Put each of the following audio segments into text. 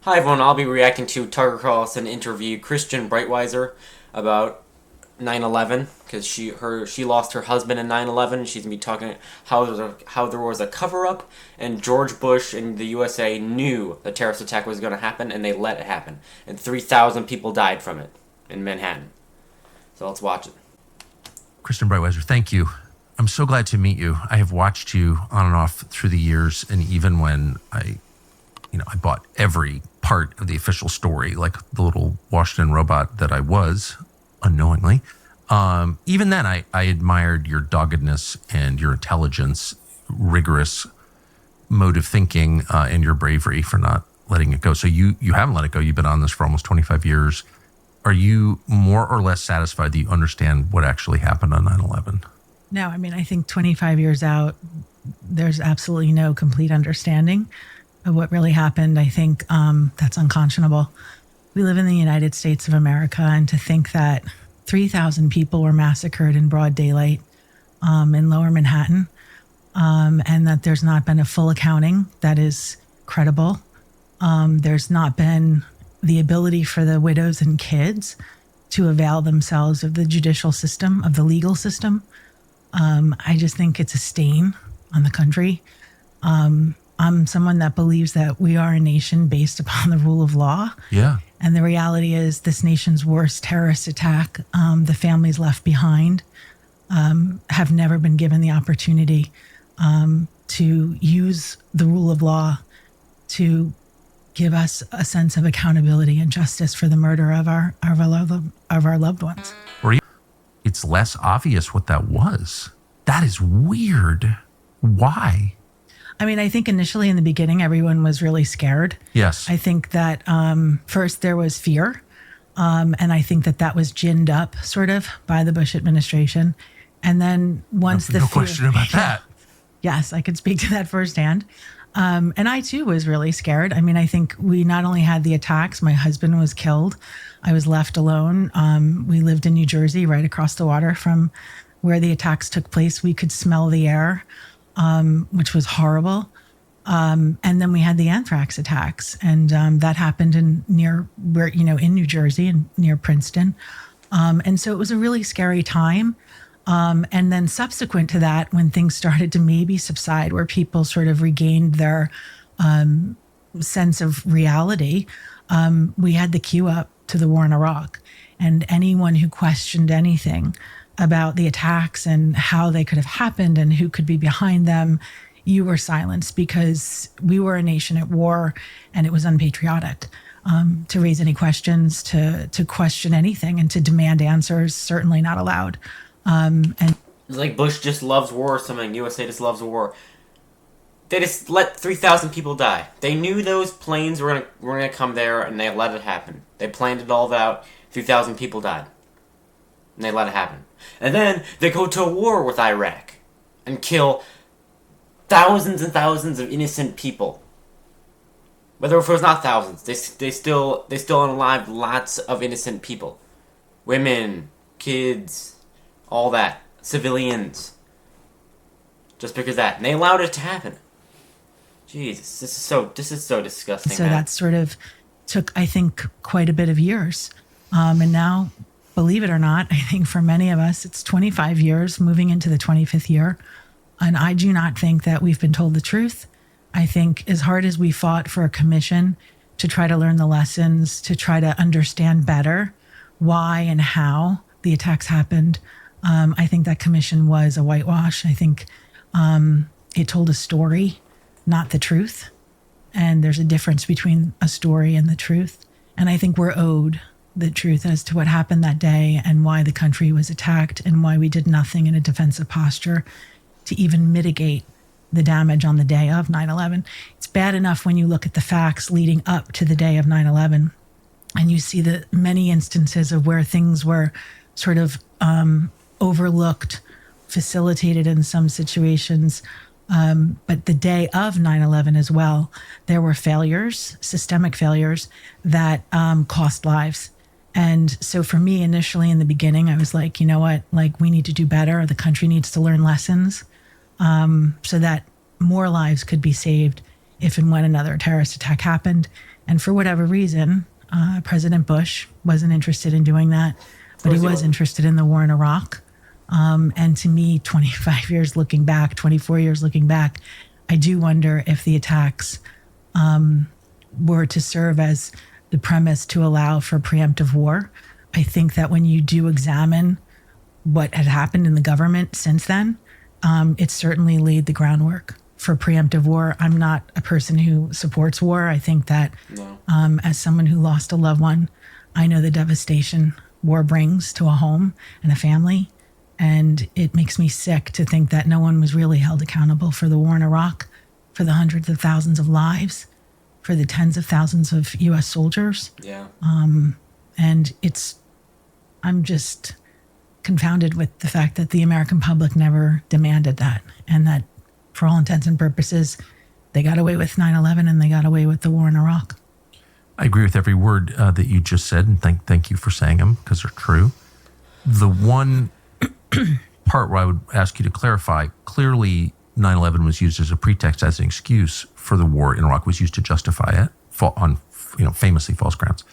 Hi everyone, I'll be reacting to Tucker Carlson interview Kristen Breitweiser about 9/11 because she lost her husband in 9/11. She's gonna be talking how there was a cover up and George Bush and the USA knew the terrorist attack was going to happen and they let it happen, and 3,000 people died from it in Manhattan. So let's watch it. Kristen Breitweiser, thank you. I'm so glad to meet you. I have watched you on and off through the years, and even when I bought every part of the official story, like the little Washington robot that I was, unknowingly. Even then, I admired your doggedness and your intelligence, rigorous mode of thinking, and your bravery for not letting it go. So you haven't let it go. You've been on this for almost 25 years. Are you more or less satisfied that you understand what actually happened on 9/11? No, I think 25 years out, there's absolutely no complete understanding of what really happened. I think that's unconscionable. We live in the United States of America, and to think that 3,000 people were massacred in broad daylight in Lower Manhattan, and that there's not been a full accounting that is credible. There's not been the ability for the widows and kids to avail themselves of the judicial system, of the legal system. I just think it's a stain on the country. I'm someone that believes that we are a nation based upon the rule of law. Yeah. And the reality is this nation's worst terrorist attack, the families left behind, have never been given the opportunity to use the rule of law to give us a sense of accountability and justice for the murder of our loved ones. It's less obvious what that was. That is weird. Why? I think initially in the beginning, everyone was really scared. Yes. I think that first there was fear. And I think that was ginned up sort of by the Bush administration. And then once no question about that. Yes, I could speak to that firsthand. And I too was really scared. I think we not only had the attacks, my husband was killed. I was left alone. We lived in New Jersey, right across the water from where the attacks took place. We could smell the air, which was horrible. And then we had the anthrax attacks, and that happened in New Jersey and near Princeton. And so it was a really scary time. And then subsequent to that, when things started to maybe subside, where people sort of regained their sense of reality, we had the queue up to the war in Iraq. And anyone who questioned anything about the attacks and how they could have happened and who could be behind them, you were silenced, because we were a nation at war, and it was unpatriotic to raise any questions, to question anything, and to demand answers, certainly not allowed. And It's like Bush just loves war or something. USA just loves war. They just let 3,000 people die. They knew those planes were gonna come there, and they let it happen. They planned it all out. 3,000 people died, and they let it happen. And then they go to war with Iraq and kill thousands and thousands of innocent people. Whether it was not thousands, they still unalived lots of innocent people, women, kids, all that, civilians. Just because that, and they allowed it to happen. Jesus, this is so disgusting. so man. that sort of took, I think, quite a bit of years. And now, believe it or not, I think for many of us, it's 25 years moving into the 25th year. And I do not think that we've been told the truth. I think as hard as we fought for a commission to try to learn the lessons, to try to understand better why and how the attacks happened, I think that commission was a whitewash. I think it told a story, not the truth. And there's a difference between a story and the truth. And I think we're owed the truth as to what happened that day and why the country was attacked and why we did nothing in a defensive posture to even mitigate the damage on the day of 9/11. It's bad enough when you look at the facts leading up to the day of 9/11 and you see the many instances of where things were sort of overlooked, facilitated in some situations. But the day of 9/11 as well, there were failures, systemic failures that cost lives. And so for me, initially in the beginning, I was like, you know what, like we need to do better. The country needs to learn lessons so that more lives could be saved if and when another terrorist attack happened. And for whatever reason, President Bush wasn't interested in doing that, but he was interested in the war in Iraq. And to me, 25 years looking back, 24 years looking back, I do wonder if the attacks were to serve as the premise to allow for preemptive war. I think that when you do examine what had happened in the government since then, it certainly laid the groundwork for preemptive war. I'm not a person who supports war. I think that as someone who lost a loved one, I know the devastation war brings to a home and a family. And it makes me sick to think that no one was really held accountable for the war in Iraq, for the hundreds of thousands of lives, for the tens of thousands of U.S. soldiers. Yeah. And I'm just confounded with the fact that the American public never demanded that, and that for all intents and purposes, they got away with 9/11 and they got away with the war in Iraq. I agree with every word that you just said, and thank you for saying them because they're true. The one part where I would ask you to clarify, clearly 9/11 was used as a pretext, as an excuse for the war in Iraq, was used to justify it on famously false grounds.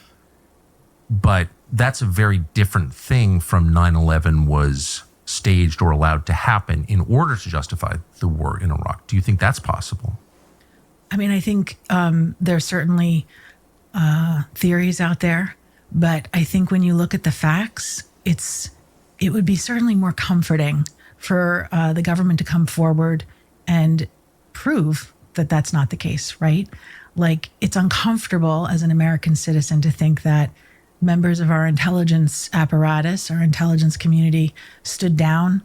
But that's a very different thing from 9/11 was staged or allowed to happen in order to justify the war in Iraq. Do you think that's possible? I mean, I think there's certainly theories out there, but I think when you look at the facts, it would be certainly more comforting for the government to come forward and prove that that's not the case, right? Like, it's uncomfortable as an American citizen to think that members of our intelligence apparatus, our intelligence community, stood down,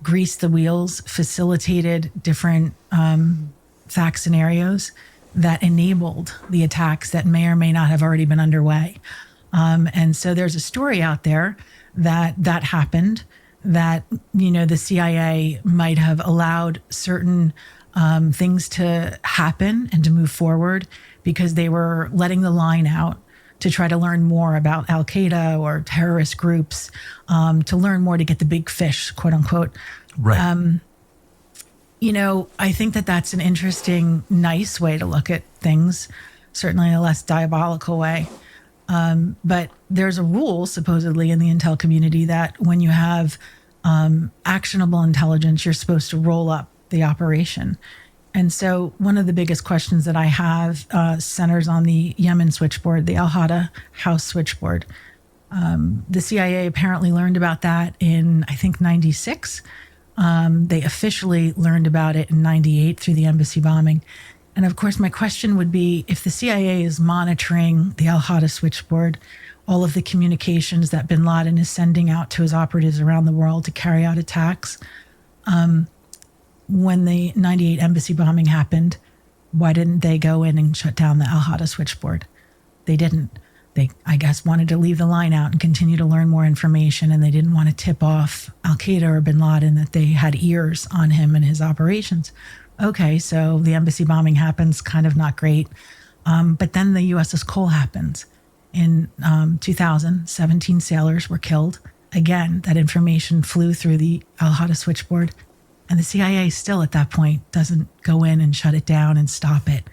greased the wheels, facilitated different fact scenarios that enabled the attacks that may or may not have already been underway. And so there's a story out there that happened, that, the CIA might have allowed certain things to happen and to move forward because they were letting the line out to try to learn more about Al-Qaeda or terrorist groups, to learn more, to get the big fish, quote unquote. Right. I think that that's an interesting, nice way to look at things, certainly a less diabolical way. But there's a rule, supposedly, in the intel community that when you have actionable intelligence, you're supposed to roll up the operation. And so one of the biggest questions that I have centers on the Yemen switchboard, the Al-Hada House switchboard. The CIA apparently learned about that in, I think, 96. They officially learned about it in 98 through the embassy bombing. And of course, my question would be, if the CIA is monitoring the Al-Hada switchboard, all of the communications that bin Laden is sending out to his operatives around the world to carry out attacks, when the 98 embassy bombing happened, why didn't they go in and shut down the Al-Hada switchboard? They didn't. They, I guess, wanted to leave the line out and continue to learn more information, and they didn't want to tip off Al-Qaeda or bin Laden that they had ears on him and his operations. Okay, so the embassy bombing happens, kind of not great. But then the USS Cole happens. In 2000, 17 sailors were killed. Again, that information flew through the Al-Hada switchboard. And the CIA still at that point doesn't go in and shut it down and stop it.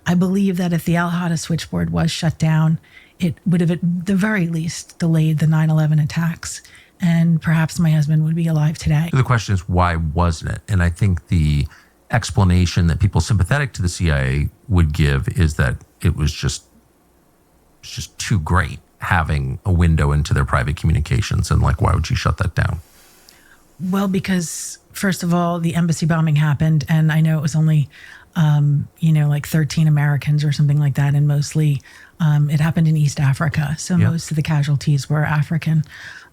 I believe that if the Al-Hada switchboard was shut down, it would have at the very least delayed the 9/11 attacks. And perhaps my husband would be alive today. The question is, why wasn't it? And I think the explanation that people sympathetic to the CIA would give is that it was just too great having a window into their private communications. And why would you shut that down? Well, because first of all, the embassy bombing happened, and I know it was only, 13 Americans or something like that, and mostly it happened in East Africa. So most of the casualties were African.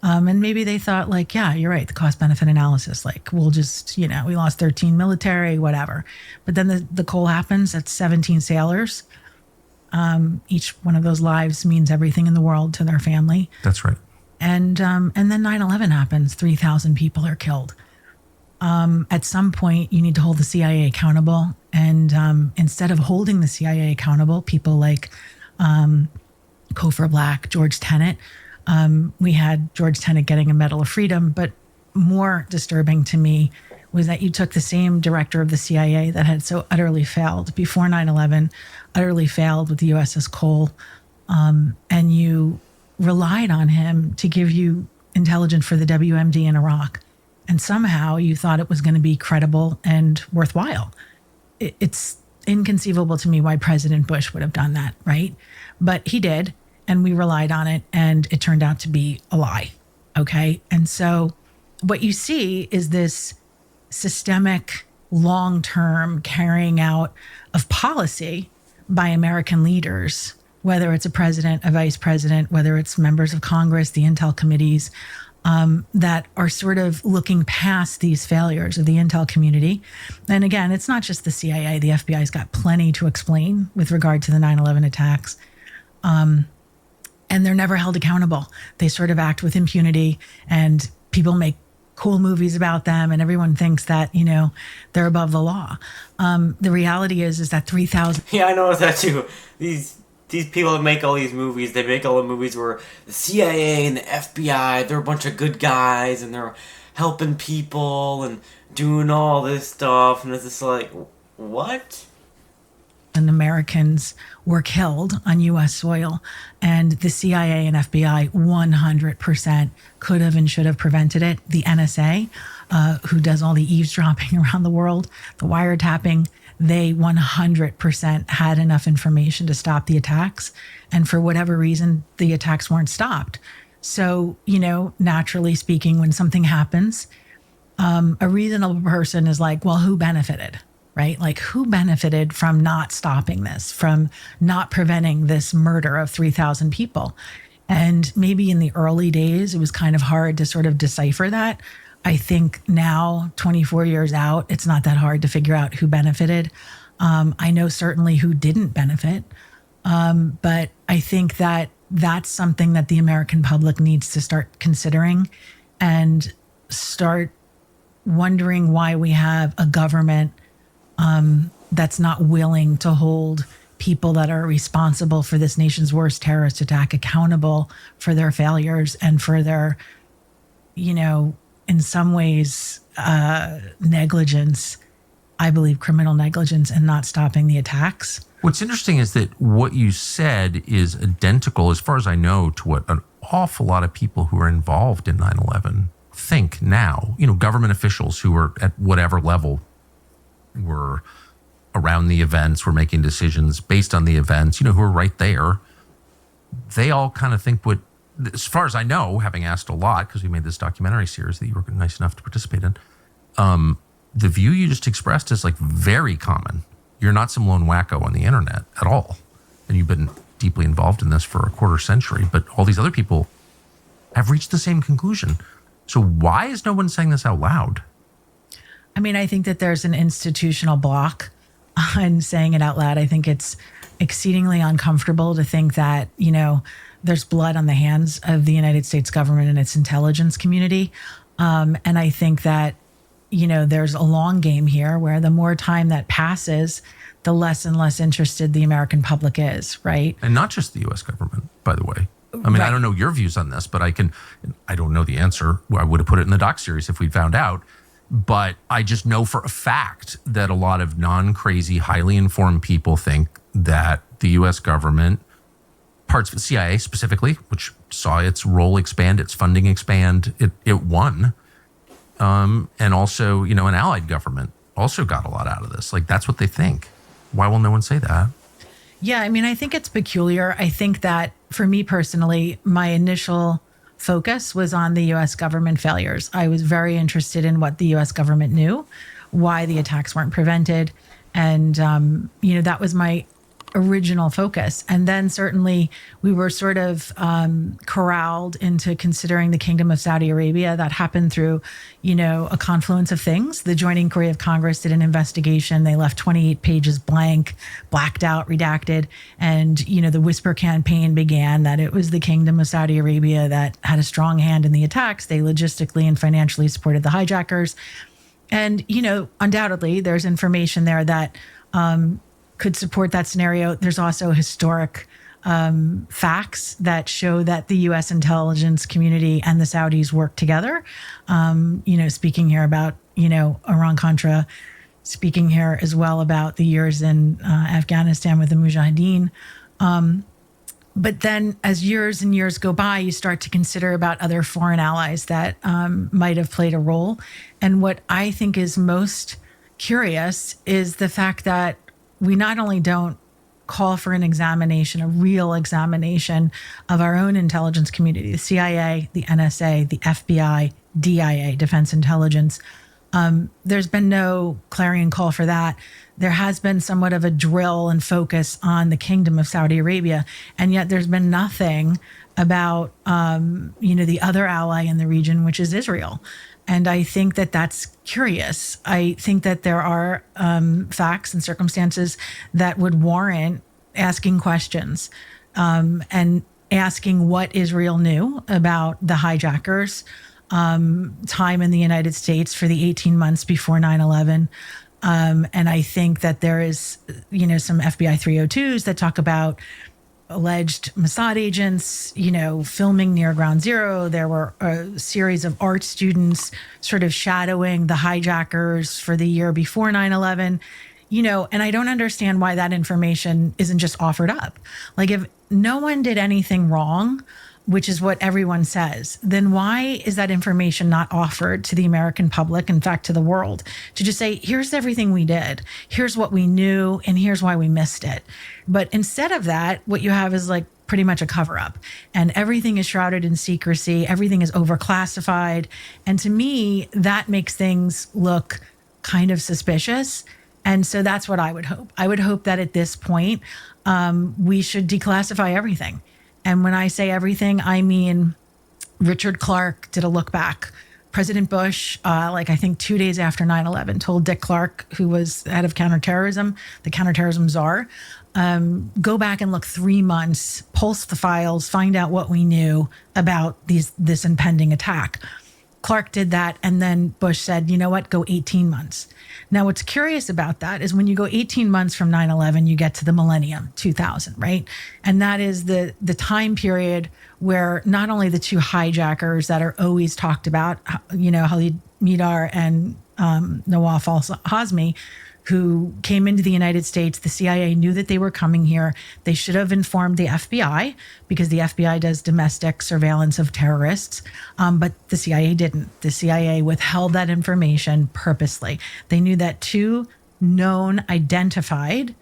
And maybe they thought, yeah, you're right, the cost-benefit analysis, we'll just, we lost 13 military, whatever. But then the Cole happens, that's 17 sailors. Each one of those lives means everything in the world to their family. That's right. And then 9/11 happens, 3,000 people are killed. At some point, you need to hold the CIA accountable. And instead of holding the CIA accountable, people like Cofer Black, George Tenet, we had George Tenet getting a Medal of Freedom. But more disturbing to me was that you took the same director of the CIA that had so utterly failed before 9/11, utterly failed with the USS Cole, and you relied on him to give you intelligence for the WMD in Iraq. And somehow you thought it was going to be credible and worthwhile. It's inconceivable to me why President Bush would have done that, right? But he did, and we relied on it, and it turned out to be a lie, okay? And so what you see is this systemic, long-term carrying out of policy by American leaders, whether it's a president, a vice president, whether it's members of Congress, the intel committees, that are sort of looking past these failures of the intel community. And again, it's not just the CIA. The FBI's got plenty to explain with regard to the 9/11 attacks. And they're never held accountable. They sort of act with impunity, and people make cool movies about them, and everyone thinks that, they're above the law. The reality is that 3,000... Yeah, I noticed that too. These people that make all these movies, they make all the movies where the CIA and the FBI, they're a bunch of good guys, and they're helping people and doing all this stuff, and it's just like, what? And Americans were killed on U.S. soil, and the CIA and FBI 100% could have and should have prevented it. The NSA, who does all the eavesdropping around the world, the wiretapping, they 100% had enough information to stop the attacks. And for whatever reason, the attacks weren't stopped. So, naturally speaking, when something happens, a reasonable person is like, well, who benefited, right? Like, who benefited from not stopping this, from not preventing this murder of 3,000 people? And maybe in the early days, it was kind of hard to sort of decipher that. I think now, 24 years out, it's not that hard to figure out who benefited. I know certainly who didn't benefit. But I think that that's something that the American public needs to start considering and start wondering why we have a government that's not willing to hold people that are responsible for this nation's worst terrorist attack accountable for their failures and for their, in some ways, negligence, I believe criminal negligence, and not stopping the attacks. What's interesting is that what you said is identical, as far as I know, to what an awful lot of people who are involved in 9/11 think now. Government officials who are at whatever level were around the events, were making decisions based on the events, who are right there. They all kind of think what, as far as I know, having asked a lot, because we made this documentary series that you were nice enough to participate in, the view you just expressed is like very common. You're not some lone wacko on the internet at all. And you've been deeply involved in this for a quarter century, but all these other people have reached the same conclusion. So why is no one saying this out loud? I mean, I think that there's an institutional block on saying it out loud. I think it's exceedingly uncomfortable to think that, there's blood on the hands of the United States government and its intelligence community. And I think that, there's a long game here where the more time that passes, the less and less interested the American public is, right? And not just the U.S. government, by the way. I mean, right. I don't know your views on this, but I don't know the answer. I would have put it in the doc series if we'd found out. But I just know for a fact that a lot of non-crazy, highly informed people think that the U.S. government, parts of the CIA specifically, which saw its role expand, its funding expand, it won. And also, an allied government also got a lot out of this. Like, that's what they think. Why will no one say that? Yeah, I mean, I think it's peculiar. I think that for me personally, my initial focus was on the U.S. government failures. I was very interested in what the U.S. government knew, why the attacks weren't prevented. And, that was my original focus. And then certainly we were sort of corralled into considering the Kingdom of Saudi Arabia. That happened through, a confluence of things. The Joint Inquiry of Congress did an investigation. They left 28 pages blank, blacked out, redacted. And, the whisper campaign began that it was the Kingdom of Saudi Arabia that had a strong hand in the attacks. They logistically and financially supported the hijackers. And, undoubtedly there's information there that could support that scenario. There's also historic facts that show that the U.S. intelligence community and the Saudis work together. Speaking here about, Iran-Contra, speaking here as well about the years in Afghanistan with the Mujahideen. But then as years and years go by, you start to consider about other foreign allies that might have played a role. And what I think is most curious is the fact that we not only don't call for an examination, a real examination of our own intelligence community, the CIA, the NSA, the FBI, DIA, Defense Intelligence. There's been no clarion call for that. There has been somewhat of a drill and focus on the Kingdom of Saudi Arabia, and yet there's been nothing about, the other ally in the region, which is Israel. And I think that that's curious. I think that there are facts and circumstances that would warrant asking questions and asking what Israel knew about the hijackers, time in the United States for the 18 months before 9/11. And I think that there is, some FBI 302s that talk about alleged Mossad agents, filming near Ground Zero. There were a series of art students sort of shadowing the hijackers for the year before 9/11. And I don't understand why that information isn't just offered up. Like, if no one did anything wrong, which is what everyone says, then why is that information not offered to the American public, in fact, to the world, to just say, here's everything we did, here's what we knew, and here's why we missed it. But instead of that, what you have is like pretty much a cover up, and everything is shrouded in secrecy. Everything is overclassified. And to me, that makes things look kind of suspicious. And so that's what I would hope. I would hope that at this point, we should declassify everything. And when I say everything, I mean Richard Clarke did a look back. President Bush, I think 2 days after 9/11, told Dick Clark, who was head of counterterrorism, the counterterrorism czar, go back and look 3 months, pulse the files, find out what we knew about this impending attack. Clark did that, and then Bush said, you know what, go 18 months. Now, what's curious about that is when you go 18 months from 9/11, you get to the millennium, 2000, right? And that is the time period where not only the two hijackers that are always talked about, Khalid Mihdhar and Nawaf al-Hazmi, who came into the United States. The CIA knew that they were coming here. They should have informed the FBI, because the FBI does domestic surveillance of terrorists, but the CIA didn't. The CIA withheld that information purposely. They knew that two known, identified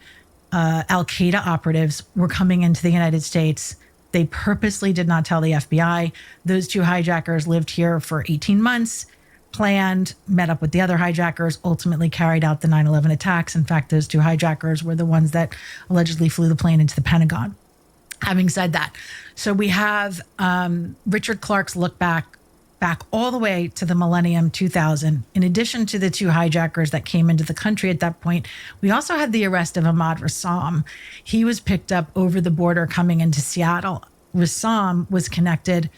Al-Qaeda operatives were coming into the United States. They purposely did not tell the FBI. Those two hijackers lived here for 18 months, planned, met up with the other hijackers, ultimately carried out the 9/11 attacks. In fact, those two hijackers were the ones that allegedly flew the plane into the Pentagon. Having said that, so we have Richard Clarke's look back all the way to the millennium 2000. In addition to the two hijackers that came into the country at that point, we also had the arrest of Ahmad Rassam. He was picked up over the border coming into Seattle. Rassam was connected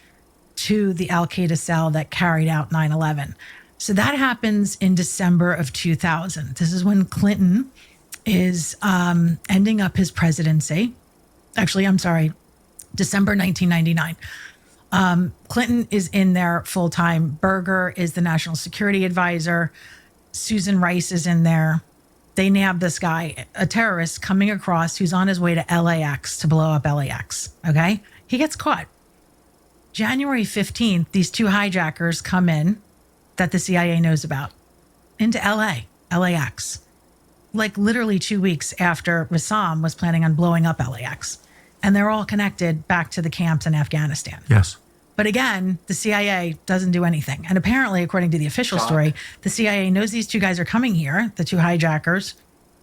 to the Al-Qaeda cell that carried out 9/11. So that happens in December of 2000. This is when Clinton is ending up his presidency. Actually, I'm sorry, December 1999. Clinton is in there full time. Berger is the national security advisor. Susan Rice is in there. They nab this guy, a terrorist coming across who's on his way to LAX to blow up LAX. Okay. He gets caught. January 15th, these two hijackers come in that the CIA knows about into LAX, like literally 2 weeks after Rassam was planning on blowing up LAX. And they're all connected back to the camps in Afghanistan. Yes. But again, the CIA doesn't do anything. And apparently, according to the official story, the CIA knows these two guys are coming here, the two hijackers,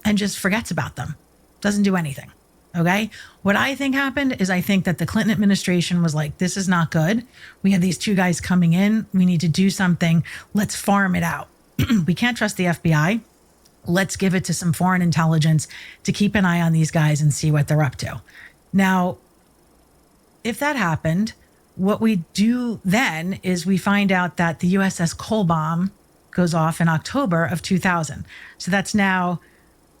and just forgets about them. Doesn't do anything. Okay. What I think happened is I think that the Clinton administration was like, this is not good. We have these two guys coming in. We need to do something. Let's farm it out. We can't trust the FBI. Let's give it to some foreign intelligence to keep an eye on these guys and see what they're up to. Now, if that happened, what we do then is we find out that the USS Cole bomb goes off in October of 2000. So that's now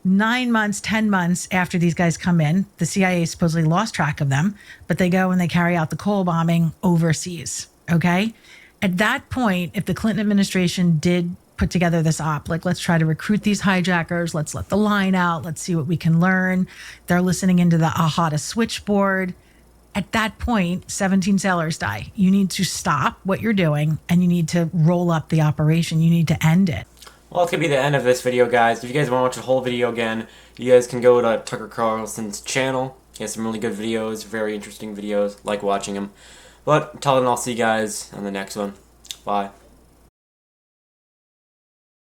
9 months, 10 months after these guys come in. The CIA supposedly lost track of them, but they go and they carry out the Cole bombing overseas. Okay. At that point, if the Clinton administration did put together this op. Like, let's try to recruit these hijackers. Let's let the line out. Let's see what we can learn. They're listening into the Ahata switchboard. At that point, 17 sailors die. You need to stop what you're doing and you need to roll up the operation. You need to end it. Well, it's going to be the end of this video, guys. If you guys want to watch the whole video again, you guys can go to Tucker Carlson's channel. He has some really good videos, very interesting videos. Like watching them. But until then, I'll see you guys on the next one. Bye.